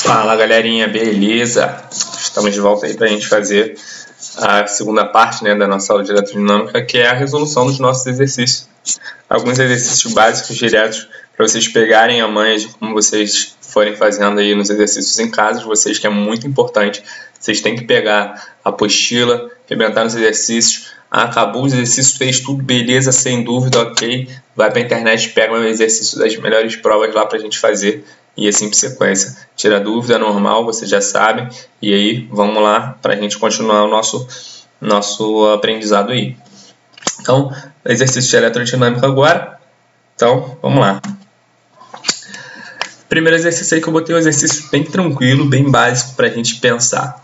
Fala galerinha, beleza? Estamos de volta aí para a gente fazer a segunda parte, né, da nossa aula de eletrodinâmica, que é a resolução dos nossos exercícios. Alguns exercícios básicos diretos para vocês pegarem a manha de como vocês forem fazendo aí nos exercícios em casa de vocês, que é muito importante. Vocês têm que pegar a apostila, arrebentar nos exercícios. Acabou os exercícios, fez tudo, beleza, sem dúvida, ok. Vai para a internet, pega um exercício das melhores provas lá para a gente fazer. E assim por sequência. Tira dúvida, normal, vocês já sabem. E aí, vamos lá para a gente continuar o nosso aprendizado aí. Então, exercício de eletrodinâmica agora. Então, vamos lá. Primeiro exercício aí que eu botei um exercício bem tranquilo, bem básico para a gente pensar.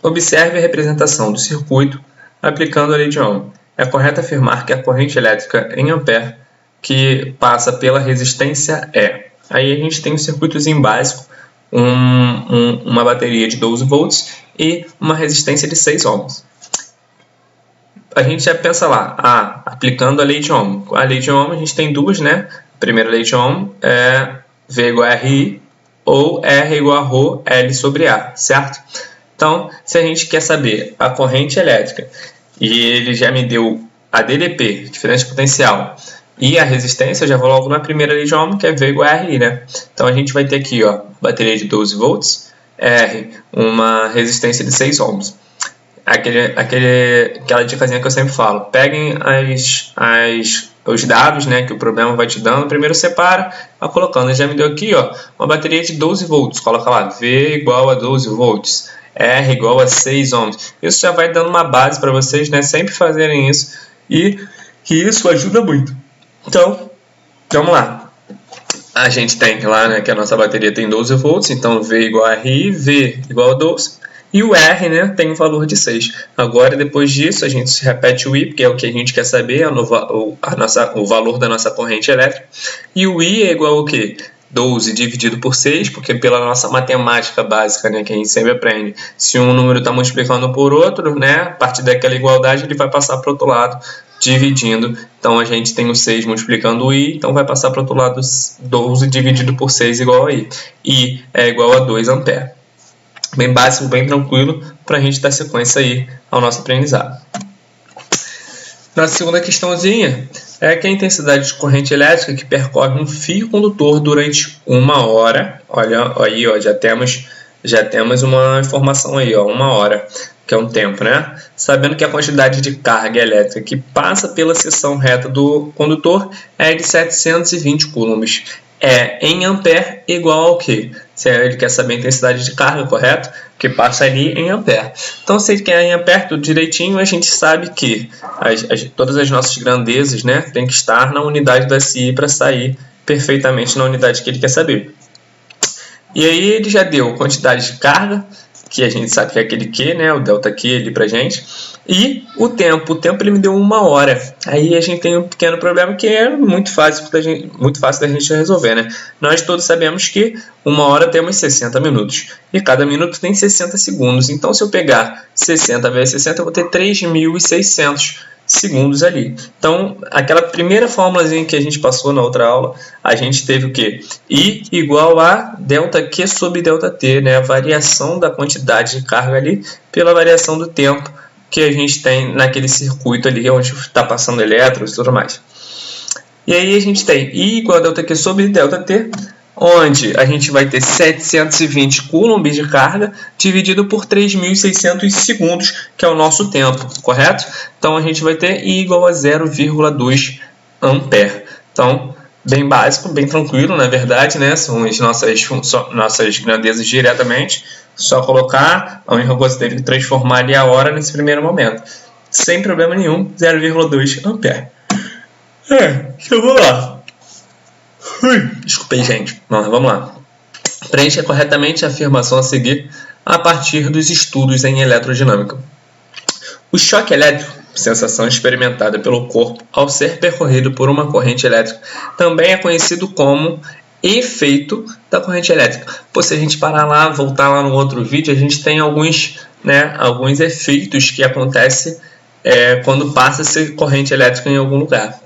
Observe a representação do circuito aplicando a lei de Ohm. É correto afirmar que a corrente elétrica em ampere que passa pela resistência é. Aí a gente tem um circuitozinho básico, uma bateria de 12 volts e uma resistência de 6 ohms. A gente já pensa lá, aplicando a lei de Ohm. A lei de Ohm a gente tem duas, né? A primeira lei de Ohm é V igual a RI ou R igual a Rho L sobre A, certo? Então, se a gente quer saber a corrente elétrica e ele já me deu a DDP, diferença potencial, e a resistência, eu já vou logo na primeira lei de Ohm, que é V igual a RI, né? Então, a gente vai ter aqui, ó, bateria de 12 volts, R, uma resistência de 6 ohms. Aquela dicasinha que eu sempre falo. Peguem os dados, né, que o problema vai te dando. Primeiro separa, vai colocando. Já me deu aqui, ó, uma bateria de 12 volts. Coloca lá, V igual a 12 volts. R igual a 6 ohms. Isso já vai dando uma base para vocês, né, sempre fazerem isso. E que isso ajuda muito. Então, vamos lá. A gente tem lá, né, que a nossa bateria tem 12 volts, então V igual a RI, V igual a 12, e o R, né, tem um valor de 6. Agora, depois disso, a gente repete o I, porque é o que a gente quer saber, o valor da nossa corrente elétrica. E o I é igual ao quê? 12 dividido por 6, porque pela nossa matemática básica, né, que a gente sempre aprende, se um número está multiplicando por outro, né, a partir daquela igualdade ele vai passar para o outro lado, dividindo. Então, a gente tem o 6 multiplicando o I, então vai passar para o outro lado 12 dividido por 6 igual a I. I é igual a 2 ampere. Bem básico, bem tranquilo, para a gente dar sequência aí ao nosso aprendizado. Na segunda questãozinha, é que a intensidade de corrente elétrica que percorre um fio condutor durante 1 hora. Olha aí, ó, já temos uma informação aí, ó, 1 hora, que é um tempo, né? Sabendo que a quantidade de carga elétrica que passa pela seção reta do condutor é de 720 coulombs. Em ampere igual ao quê? Se ele quer saber a intensidade de carga, correto? Que passa ali em ampere. Então, se ele quer em ampere, tudo direitinho, a gente sabe que todas as nossas grandezas, né, tem que estar na unidade do SI para sair perfeitamente na unidade que ele quer saber. E aí ele já deu quantidade de carga, que a gente sabe que é aquele Q, né, o delta Q ali pra gente, e o tempo ele me deu 1 hora. Aí a gente tem um pequeno problema que é muito fácil da gente resolver, né? Nós todos sabemos que 1 hora temos 60 minutos, e cada minuto tem 60 segundos. Então, se eu pegar 60 vezes 60, eu vou ter 3.600 segundos ali. Então, aquela primeira fórmulazinha que a gente passou na outra aula, a gente teve o quê? I igual a delta Q sobre delta T, né? A variação da quantidade de carga ali pela variação do tempo que a gente tem naquele circuito ali onde está passando elétrons e tudo mais. E aí a gente tem I igual a delta Q sobre delta T, onde a gente vai ter 720 coulombs de carga dividido por 3.600 segundos, que é o nosso tempo, correto? Então, a gente vai ter I igual a 0,2 ampere. Então, bem básico, bem tranquilo, na verdade, né? São as nossas grandezas diretamente. Só colocar, a única coisa que teve que transformar ali a hora nesse primeiro momento. Sem problema nenhum, 0,2 ampere. Então vamos lá. Desculpem, gente. Vamos lá. Preencha corretamente a afirmação a seguir a partir dos estudos em eletrodinâmica. O choque elétrico, sensação experimentada pelo corpo ao ser percorrido por uma corrente elétrica, também é conhecido como efeito da corrente elétrica. Se a gente parar lá, voltar lá no outro vídeo, a gente tem alguns efeitos que acontecem quando passa essa corrente elétrica em algum lugar.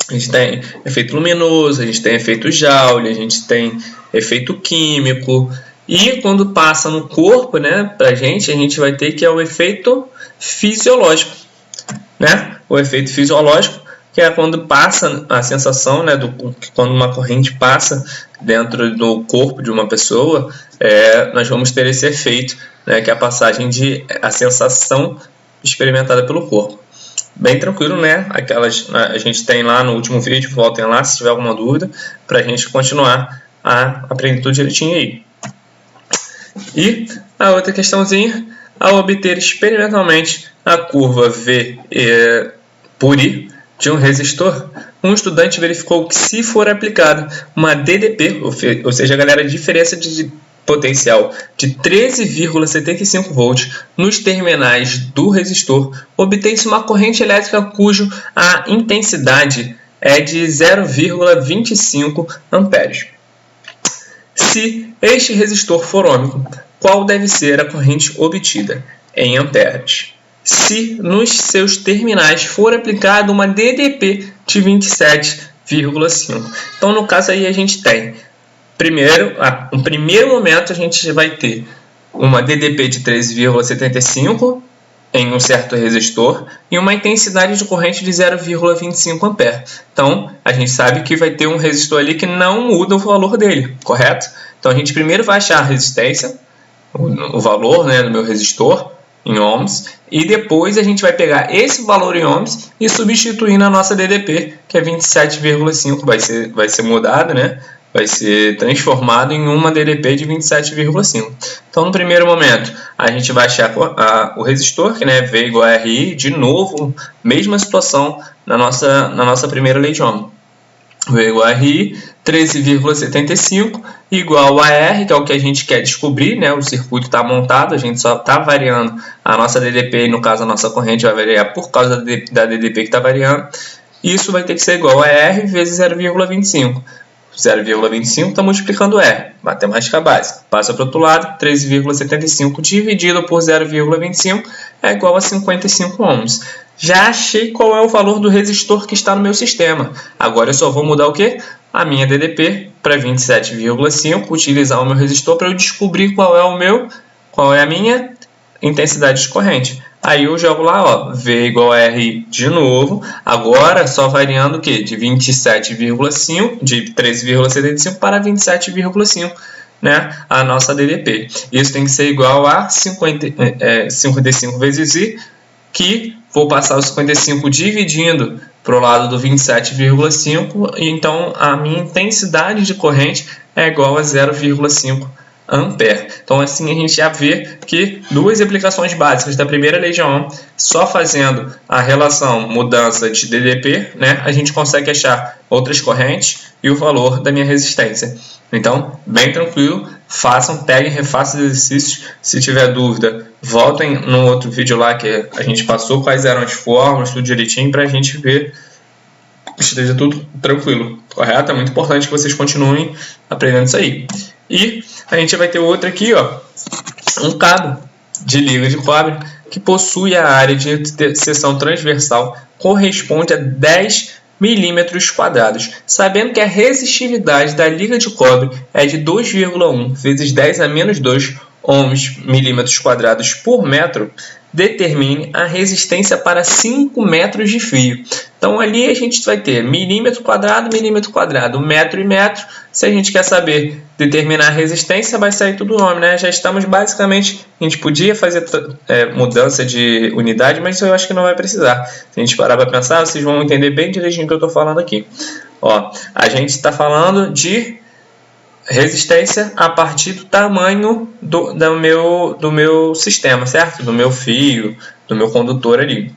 A gente tem efeito luminoso, a gente tem efeito Joule, a gente tem efeito químico. E quando passa no corpo, né, a gente vai ter que é o efeito fisiológico, né? O efeito fisiológico, que é quando passa a sensação, né, quando uma corrente passa dentro do corpo de uma pessoa, nós vamos ter esse efeito, né, que é a passagem a sensação experimentada pelo corpo. Bem tranquilo, né? A gente tem lá no último vídeo, voltem lá se tiver alguma dúvida, para a gente continuar a aprender tudo direitinho aí. E a outra questãozinha, ao obter experimentalmente a curva V por I de um resistor, um estudante verificou que se for aplicada uma DDP, ou seja, galera, a diferença de potencial de 13,75 volts nos terminais do resistor, obtém-se uma corrente elétrica cuja a intensidade é de 0,25 amperes. Se este resistor for ôhmico, qual deve ser a corrente obtida em amperes? Se nos seus terminais for aplicada uma DDP de 27,5. Então, no caso aí a gente tem, no primeiro momento a gente vai ter uma DDP de 13,75 em um certo resistor e uma intensidade de corrente de 0,25 ampere. Então, a gente sabe que vai ter um resistor ali que não muda o valor dele, correto? Então, a gente primeiro vai achar a resistência, o valor, né, do meu resistor em ohms, e depois a gente vai pegar esse valor em ohms e substituir na nossa DDP, que é 27,5, vai ser mudado, né? Vai ser transformado em uma DDP de 27,5. Então, no primeiro momento, a gente vai achar o resistor, que, né, V igual a RI, de novo, mesma situação na nossa primeira lei de Ohm. V igual a RI, 13,75, igual a R, que é o que a gente quer descobrir, né? O circuito está montado, a gente só está variando a nossa DDP, e no caso a nossa corrente vai variar por causa da DDP que está variando. Isso vai ter que ser igual a R vezes 0,25. 0,25 está multiplicando R, matemática básica. Passa para o outro lado, 13,75 dividido por 0,25 é igual a 55 ohms. Já achei qual é o valor do resistor que está no meu sistema. Agora eu só vou mudar o quê? A minha DDP para 27,5, utilizar o meu resistor para eu descobrir qual é a minha intensidade de corrente. Aí eu jogo lá, ó, V igual a R de novo, agora só variando o quê? De 27,5, de 13,75 para 27,5, né? A nossa DDP. Isso tem que ser igual a 55 vezes I, que vou passar o 55 dividindo para o lado do 27,5, e então a minha intensidade de corrente é igual a 0,5 ampere. Então, assim, a gente já vê que duas aplicações básicas da primeira lei de Ohm, só fazendo a relação mudança de DDP, né, a gente consegue achar outras correntes e o valor da minha resistência. Então, bem tranquilo, peguem, refaçam os exercícios. Se tiver dúvida, voltem no outro vídeo lá que a gente passou quais eram as fórmulas, tudo direitinho, para a gente ver que esteja tudo tranquilo, correto? É muito importante que vocês continuem aprendendo isso aí. E a gente vai ter outro aqui, ó, um cabo de liga de cobre que possui a área de seção transversal corresponde a 10 milímetros quadrados. Sabendo que a resistividade da liga de cobre é de 2,1 vezes 10 a menos 2 milímetros quadrados por metro, determine a resistência para 5 metros de fio. Então, ali a gente vai ter milímetro quadrado, metro e metro. Se a gente quer saber determinar a resistência, vai sair tudo ohm, né? Já estamos basicamente... A gente podia fazer mudança de unidade, mas isso eu acho que não vai precisar. Se a gente parar para pensar, vocês vão entender bem direitinho o que eu estou falando aqui. Ó, a gente está falando de resistência a partir do tamanho do meu sistema, certo? Do meu fio, do meu condutor ali.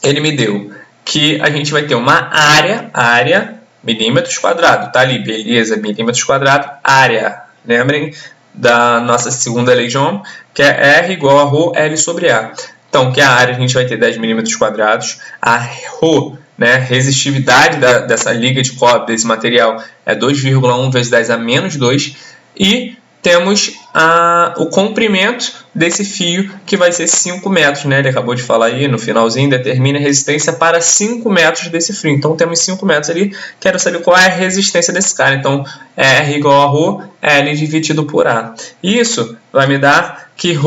Ele me deu que a gente vai ter uma área milímetros quadrados, tá ali, beleza, milímetros quadrados, área. Lembrem da nossa segunda lei de Ohm, que é R igual a ρ L sobre A. Então, que a área a gente vai ter 10 milímetros quadrados, a ρ, né, resistividade dessa liga de cobre, desse material, é 2,1 vezes 10 a menos 2, e temos o comprimento desse fio, que vai ser 5 metros, né? Ele acabou de falar aí no finalzinho, determine a resistência para 5 metros desse fio. Então, temos 5 metros ali, quero saber qual é a resistência desse cara. Então, R igual a ρ, L dividido por A. Isso vai me dar que ρ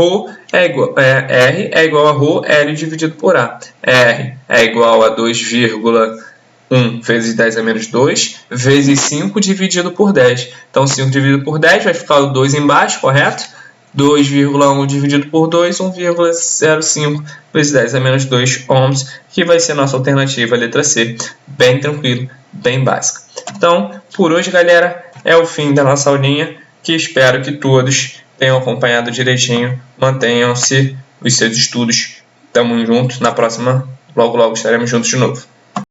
R é igual a ρ, L dividido por A. R é igual a 2,1 vezes 10 a menos 2, vezes 5 dividido por 10. Então, 5 dividido por 10 vai ficar o 2 embaixo, correto? 2,1 dividido por 2, 1,05 vezes 10 a menos 2 ohms, que vai ser a nossa alternativa, a letra C. Bem tranquilo, bem básica. Então, por hoje, galera, é o fim da nossa aulinha, que espero que todos tenham acompanhado direitinho, mantenham-se os seus estudos. Tamo juntos, na próxima, logo estaremos juntos de novo.